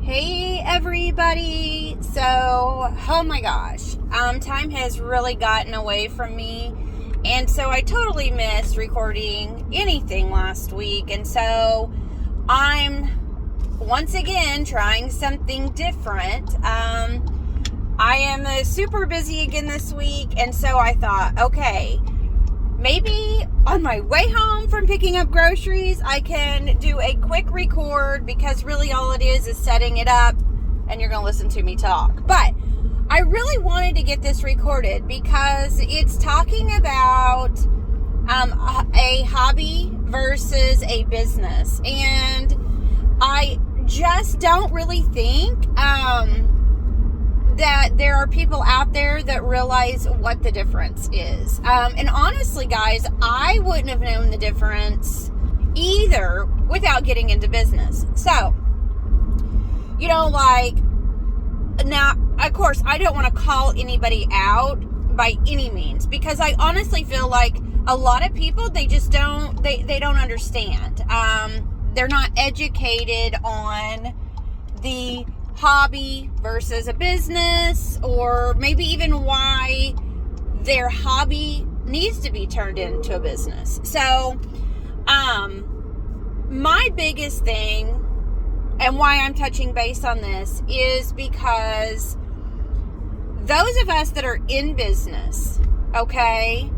Hey everybody! So, oh my gosh, time has really gotten away from me, and so I totally missed recording anything last week, and so I'm once again trying something different. I am super busy again this week, and so I thought, okay, maybe on my way home from picking up groceries, I can do a quick record, because really all it is setting it up and you're going to listen to me talk. But I really wanted to get this recorded because it's talking about a hobby versus a business. And I just don't really think that there are people out there that realize what the difference is. And honestly, guys, I wouldn't have known the difference either without getting into business. So, now, of course, I don't want to call anybody out by any means, because I honestly feel like a lot of people, they just don't, they don't understand. They're not educated on the hobby versus a business, or maybe even why their hobby needs to be turned into a business. So, my biggest thing, and why I'm touching base on this, is because those of us that are in business, okay,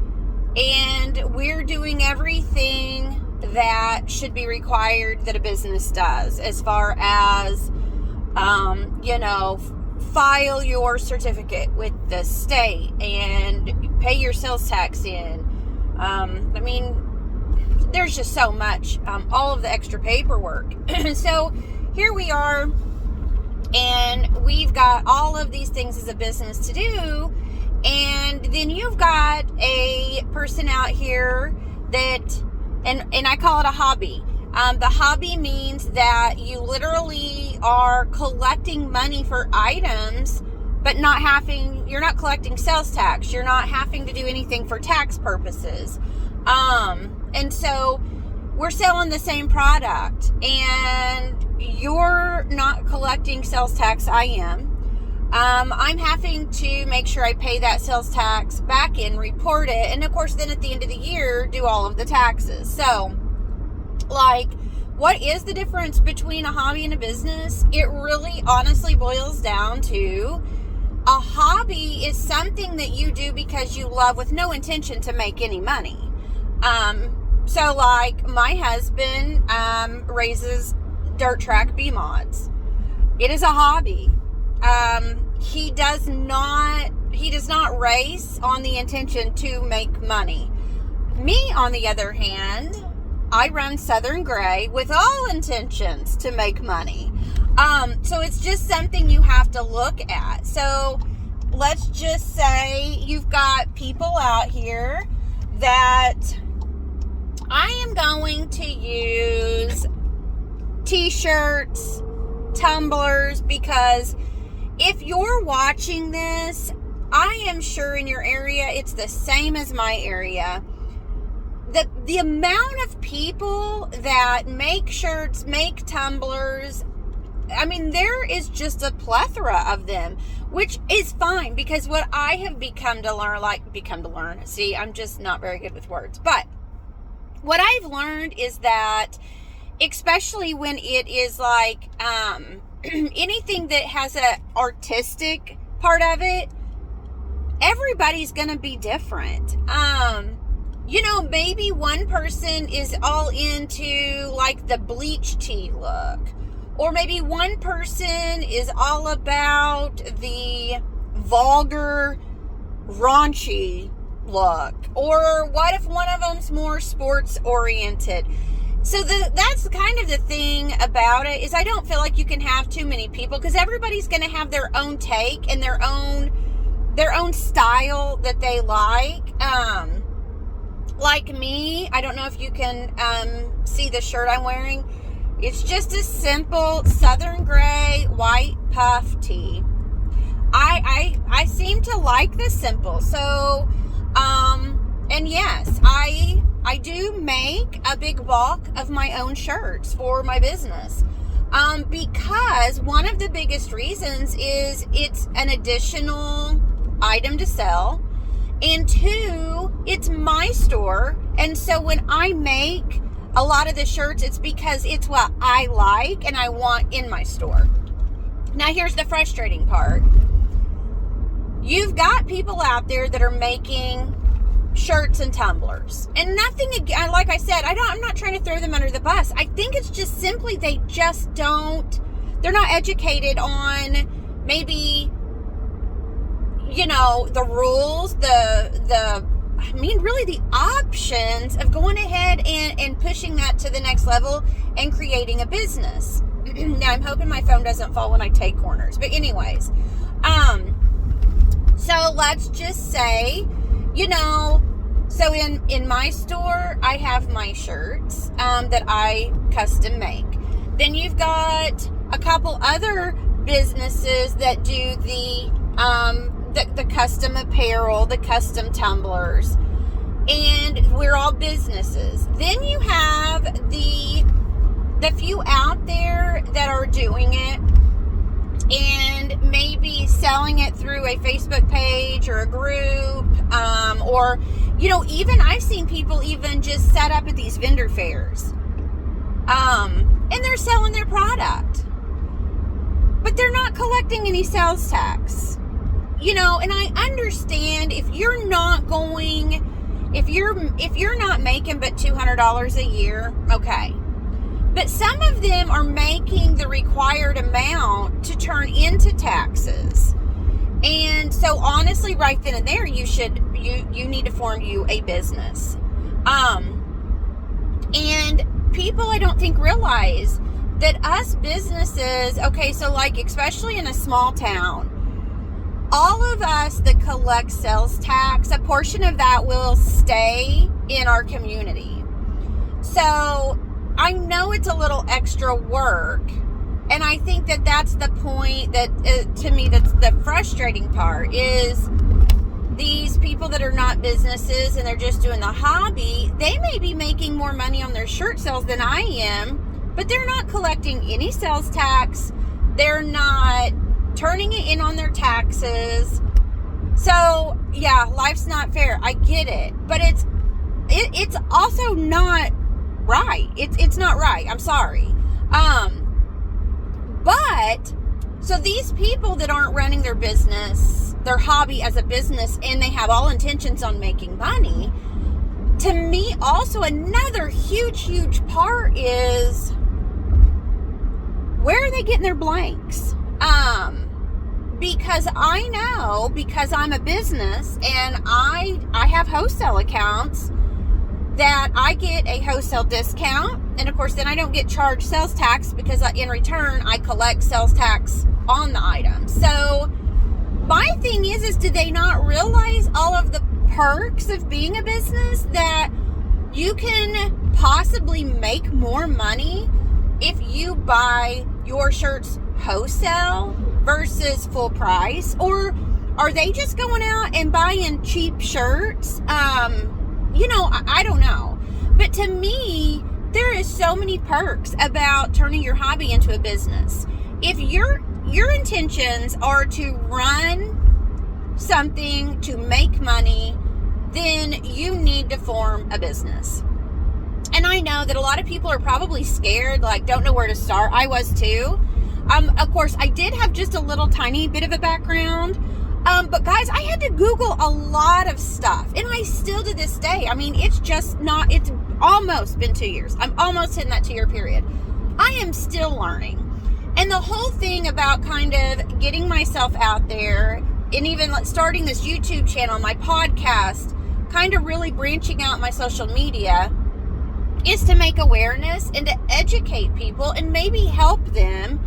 and we're doing everything that should be required that a business does, as far as file your certificate with the state and pay your sales tax in. There's just so much, all of the extra paperwork. So here we are, and we've got all of these things as a business to do. And then you've got a person out here that, and I call it a hobby. The hobby means that you literally are collecting money for items, but you're not collecting sales tax. You're not having to do anything for tax purposes. And so we're selling the same product, and you're not collecting sales tax. I am. I'm having to make sure I pay that sales tax back in, report it, and of course then at the end of the year, do all of the taxes. So, what is the difference between a hobby and a business? It really honestly boils down to a hobby is something that you do because you love, with no intention to make any money. So my husband raises dirt track bee mods. It is a hobby. He does not race on the intention to make money. Me, on the other hand, I run Southern Gray with all intentions to make money. So it's just something you have to look at. So let's just say you've got people out here that I am going to use t-shirts, tumblers, because if you're watching this, I am sure in your area it's the same as my area. The amount of people that make shirts, make tumblers, there is just a plethora of them, which is fine, because what I have become to learn, see, I'm just not very good with words, but what I've learned is that, especially when it is anything that has an artistic part of it, everybody's going to be different. Maybe one person is all into the bleach tee look, or maybe one person is all about the vulgar, raunchy look, or what if one of them's more sports oriented? So that's kind of the thing about it, is I don't feel like you can have too many people, because everybody's going to have their own take and their own style that they like. Like me, I don't know if you can see the shirt I'm wearing. It's just a simple Southern Gray white puff tee. I seem to like the simple. So, and yes, I do make a big bulk of my own shirts for my business. Because one of the biggest reasons is it's an additional item to sell, and two, it's my store, and so when I make a lot of the shirts, it's because it's what I like and I want in my store. Now here's the frustrating part. You've got people out there that are making shirts and tumblers, and nothing, like I said, I'm not trying to throw them under the bus. I think it's just simply they're not educated on maybe, the rules, really the options of going ahead and pushing that to the next level and creating a business. Now I'm hoping my phone doesn't fall when I take corners, but anyways, so let's just say, so in my store, I have my shirts that I custom make. Then you've got a couple other businesses that do the custom apparel, the custom tumblers, and we're all businesses. Then you have the few out there that are doing it and maybe selling it through a Facebook page or a group, or even I've seen people even just set up at these vendor fairs, and they're selling their product, but they're not collecting any sales tax. And I understand if you're not making but $200 a year, okay. But some of them are making the required amount to turn into taxes. And so honestly, right then and there, you need to form you a business. And people, I don't think, realize that us businesses, okay, so like especially in a small town, all of us that collect sales tax, a portion of that will stay in our community. So I know it's a little extra work, and I think that that's the point that, to me, that's the frustrating part, is these people that are not businesses and they're just doing the hobby, they may be making more money on their shirt sales than I am, but they're not collecting any sales tax. They're not turning it in on their taxes. So yeah, life's not fair. I get it, but it's also not right. It's not right. I'm sorry. But so these people that aren't running their business, their hobby as a business, and they have all intentions on making money, to me also another huge part is, where are they getting their blanks? Because I know, because I'm a business and I have wholesale accounts, that I get a wholesale discount, and of course then I don't get charged sales tax because in return I collect sales tax on the item. So my thing is do they not realize all of the perks of being a business, that you can possibly make more money if you buy your shirts wholesale versus full price? Or are they just going out and buying cheap shirts? I don't know. But to me, there is so many perks about turning your hobby into a business. If your intentions are to run something to make money, then you need to form a business. And I know that a lot of people are probably scared, like don't know where to start. I was too. Of course, I did have just a little tiny bit of a background. But guys, I had to Google a lot of stuff, and I still to this day. I mean, it's almost been 2 years. I'm almost in that 2-year period. I am still learning. And the whole thing about kind of getting myself out there, and even starting this YouTube channel, my podcast, kind of really branching out my social media, is to make awareness and to educate people and maybe help them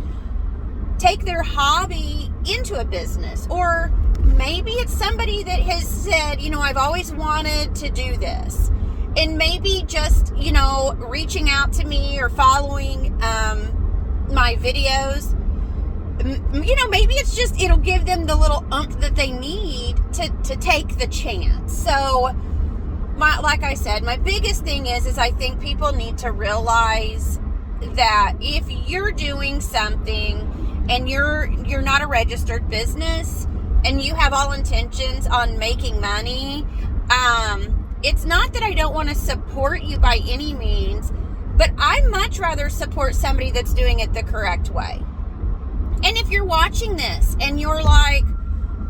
take their hobby into a business. Or maybe it's somebody that has said, I've always wanted to do this. And maybe just, reaching out to me or following my videos, maybe it's just, it'll give them the little oomph that they need to take the chance. So, like I said, my biggest thing is I think people need to realize that if you're doing something and you're not a registered business and you have all intentions on making money, it's not that I don't want to support you by any means, but I'd much rather support somebody that's doing it the correct way. And if you're watching this and you're like,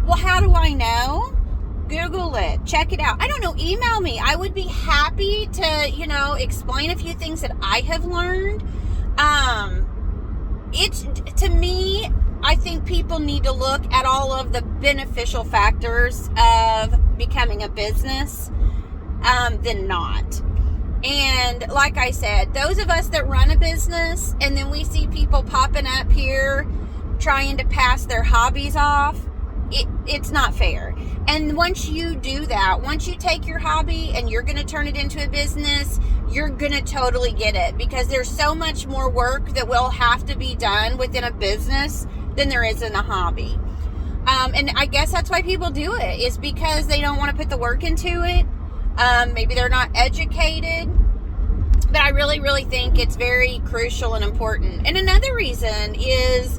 well, how do I know? Google it, check it out. I don't know, email me. I would be happy to, explain a few things that I have learned. To me, I think people need to look at all of the beneficial factors of becoming a business than not. And like I said, those of us that run a business and then we see people popping up here trying to pass their hobbies off, it's not fair. And once you do that, once you take your hobby and you're going to turn it into a business, you're going to totally get it, because there's so much more work that will have to be done within a business than there is in a hobby. And I guess that's why people do it, is because they don't want to put the work into it. Maybe they're not educated, but I really, really think it's very crucial and important. And another reason is,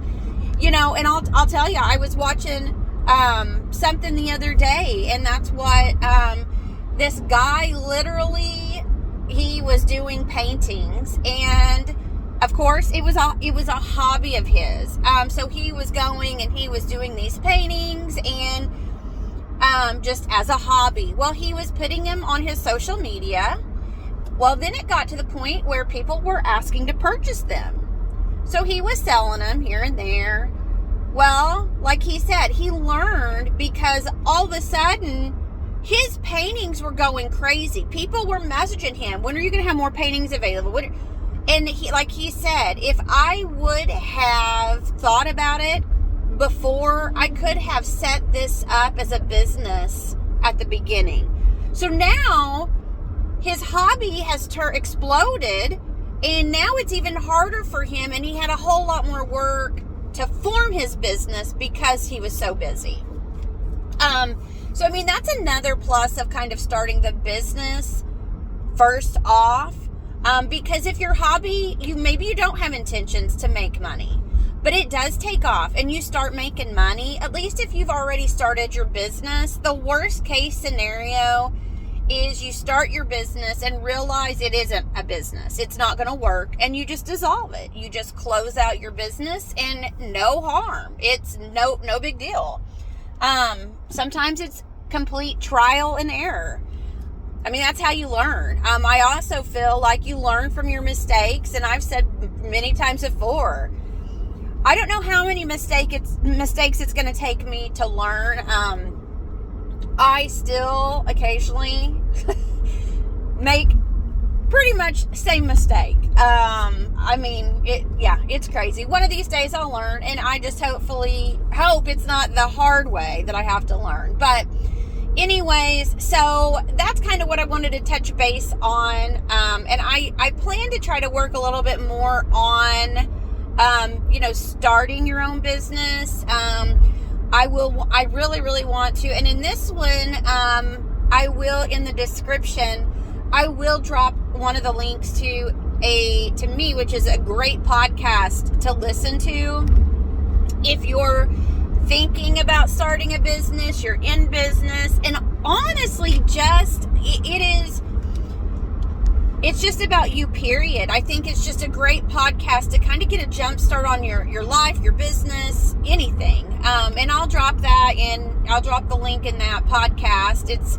and I'll tell you, I was watching something the other day, and that's what this guy literally, he was doing paintings, and of course it was a hobby of his. So he was going and he was doing these paintings and just as a hobby. Well, he was putting them on his social media. Well, then it got to the point where people were asking to purchase them. So he was selling them here and there. Well, like he said, he learned, because all of a sudden his paintings were going crazy. People were messaging him, when are you going to have more paintings available? And he said, if I would have thought about it before, I could have set this up as a business at the beginning. So now his hobby has exploded, and now it's even harder for him, and he had a whole lot more work to form his business because he was so busy. So I mean, that's another plus of kind of starting the business first off. Because if your hobby, maybe you don't have intentions to make money, but it does take off and you start making money, at least if you've already started your business. The worst case scenario is you start your business and realize it isn't a business. It's not going to work, and you just dissolve it. You just close out your business, and no harm. It's no big deal. Sometimes it's complete trial and error. I mean, that's how you learn. I also feel like you learn from your mistakes, and I've said many times before, I don't know how many mistakes it's going to take me to learn. I still occasionally make pretty much same mistake. I mean, it's crazy. One of these days I'll learn, and I just hope it's not the hard way that I have to learn. But anyways, so that's kind of what I wanted to touch base on. And I plan to try to work a little bit more on, starting your own business. I really, really want to. And in this one, I will, in the description, I will drop one of the links to me, which is a great podcast to listen to. If you're thinking about starting a business, you're in business, and honestly, it's just about you, period. I think it's just a great podcast to kind of get a jump start on your life, your business, anything. And I'll drop the link in that podcast. It's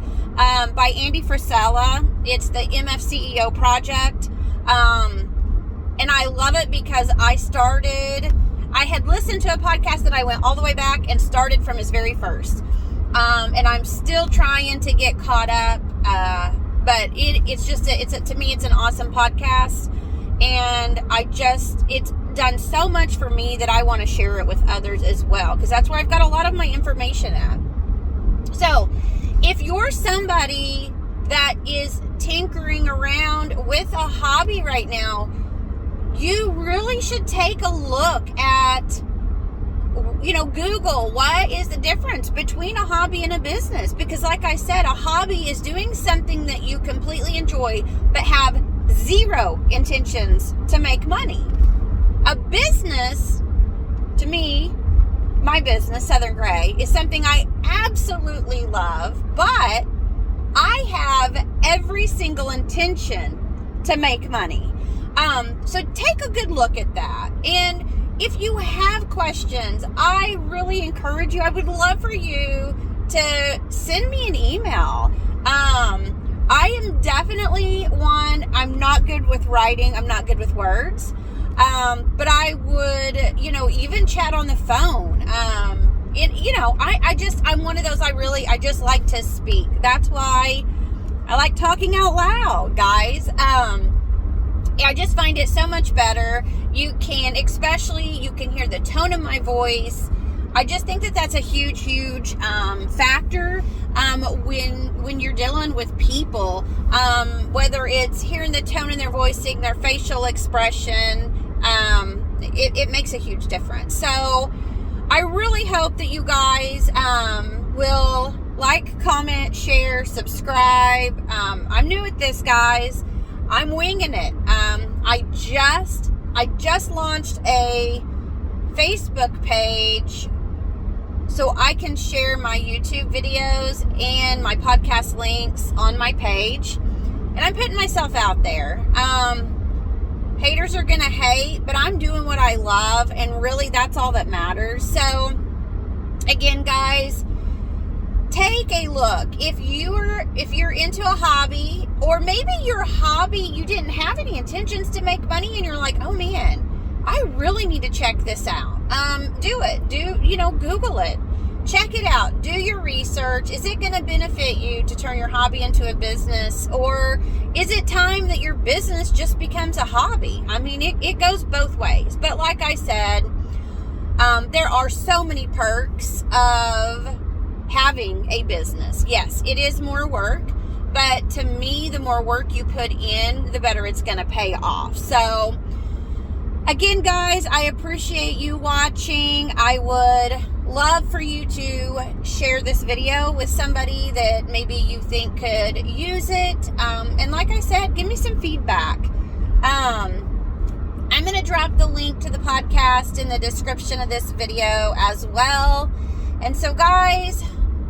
by Andy Frisella. It's the MF CEO Project. And I love it because I had listened to a podcast that I went all the way back and started from his very first. And I'm still trying to get caught up. But to me, it's an awesome podcast. And it's done so much for me that I want to share it with others as well, because that's where I've got a lot of my information at. So if you're somebody that is tinkering around with a hobby right now, you really should take a look at, Google, what is the difference between a hobby and a business? Because like I said, a hobby is doing something that you completely enjoy but have zero intentions to make money. A business, to me, my business, Southern Gray, is something I absolutely love, but I have every single intention to make money. So take a good look at that. And if you have questions, I really encourage you, I would love for you to send me an email. I am definitely one, I'm not good with writing, I'm not good with words. But I would, even chat on the phone. I'm one of those, I just like to speak. That's why I like talking out loud, guys. I just find it so much better. You can hear the tone of my voice. I just think that that's a huge factor when you're dealing with people, whether it's hearing the tone in their voice, seeing their facial expression. It makes a huge difference. So I really hope that you guys will like, comment, share, subscribe. I'm new at this, guys. I'm winging it. I just launched a Facebook page so I can share my YouTube videos and my podcast links on my page. And I'm putting myself out there. Haters are going to hate, but I'm doing what I love, and really that's all that matters. So, again, guys, take a look. If you're into a hobby, or maybe your hobby, you didn't have any intentions to make money, and you're like, oh man, I really need to check this out. Do it. Google it. Check it out. Do your research. Is it going to benefit you to turn your hobby into a business? Or is it time that your business just becomes a hobby? I mean, it goes both ways. But like I said, there are so many perks of having a business. Yes, it is more work. But to me, the more work you put in, the better it's going to pay off. So, again, guys, I appreciate you watching. I would love for you to share this video with somebody that maybe you think could use it. And like I said, give me some feedback. I'm going to drop the link to the podcast in the description of this video as well. And so, guys,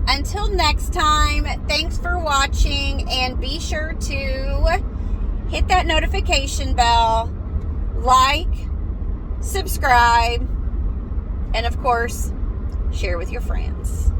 until next time, thanks for watching, and be sure to hit that notification bell, like, subscribe, and of course, share with your friends.